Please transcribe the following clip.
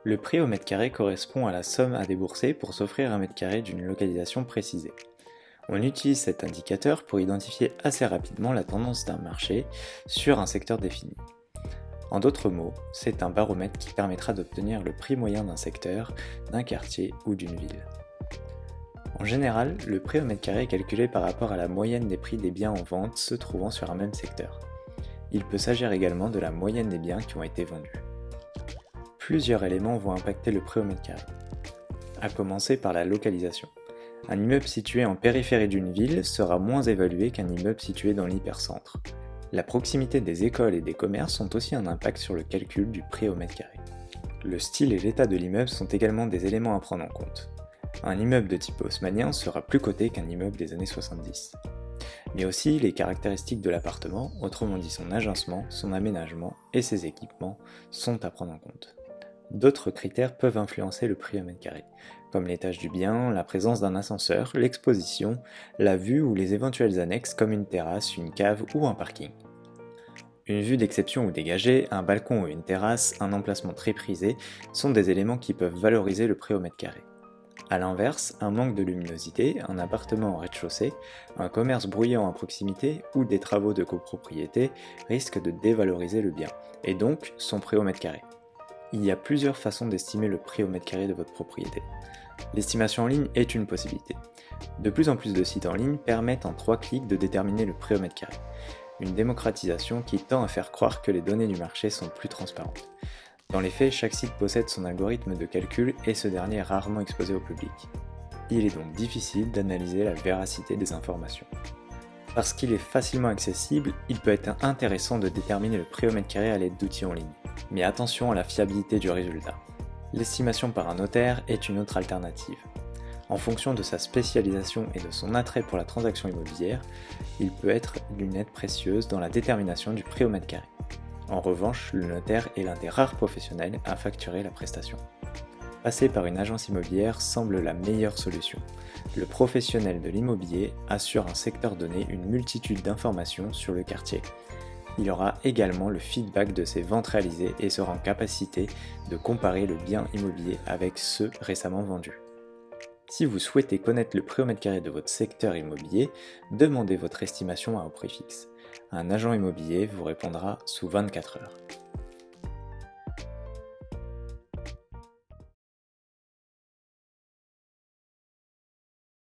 Le prix au mètre carré correspond à la somme à débourser pour s'offrir un mètre carré d'une localisation précisée. On utilise cet indicateur pour identifier assez rapidement la tendance d'un marché sur un secteur défini. En d'autres mots, c'est un baromètre qui permettra d'obtenir le prix moyen d'un secteur, d'un quartier ou d'une ville. En général, le prix au mètre carré est calculé par rapport à la moyenne des prix des biens en vente se trouvant sur un même secteur. Il peut s'agir également de la moyenne des biens qui ont été vendus. Plusieurs éléments vont impacter le prix au mètre carré. À commencer par la localisation. Un immeuble situé en périphérie d'une ville sera moins évalué qu'un immeuble situé dans l'hypercentre. La proximité des écoles et des commerces ont aussi un impact sur le calcul du prix au mètre carré. Le style et l'état de l'immeuble sont également des éléments à prendre en compte. Un immeuble de type haussmannien sera plus coté qu'un immeuble des années 70. Mais aussi les caractéristiques de l'appartement, autrement dit son agencement, son aménagement et ses équipements, sont à prendre en compte. D'autres critères peuvent influencer le prix au mètre carré, comme l'étage du bien, la présence d'un ascenseur, l'exposition, la vue ou les éventuelles annexes comme une terrasse, une cave ou un parking. Une vue d'exception ou dégagée, un balcon ou une terrasse, un emplacement très prisé sont des éléments qui peuvent valoriser le prix au mètre carré. A l'inverse, un manque de luminosité, un appartement en rez-de-chaussée, un commerce bruyant à proximité ou des travaux de copropriété risquent de dévaloriser le bien, et donc son prix au mètre carré. Il y a plusieurs façons d'estimer le prix au mètre carré de votre propriété. L'estimation en ligne est une possibilité. De plus en plus de sites en ligne permettent en 3 clics de déterminer le prix au mètre carré. Une démocratisation qui tend à faire croire que les données du marché sont plus transparentes. Dans les faits, chaque site possède son algorithme de calcul et ce dernier est rarement exposé au public. Il est donc difficile d'analyser la véracité des informations. Parce qu'il est facilement accessible, il peut être intéressant de déterminer le prix au mètre carré à l'aide d'outils en ligne. Mais attention à la fiabilité du résultat. L'estimation par un notaire est une autre alternative. En fonction de sa spécialisation et de son attrait pour la transaction immobilière, il peut être d'une aide précieuse dans la détermination du prix au mètre carré. En revanche, le notaire est l'un des rares professionnels à facturer la prestation. Passer par une agence immobilière semble la meilleure solution. Le professionnel de l'immobilier assure un secteur donné une multitude d'informations sur le quartier. Il aura également le feedback de ses ventes réalisées et sera en capacité de comparer le bien immobilier avec ceux récemment vendus. Si vous souhaitez connaître le prix au mètre carré de votre secteur immobilier, demandez votre estimation à un prix fixe. Un agent immobilier vous répondra sous 24 heures.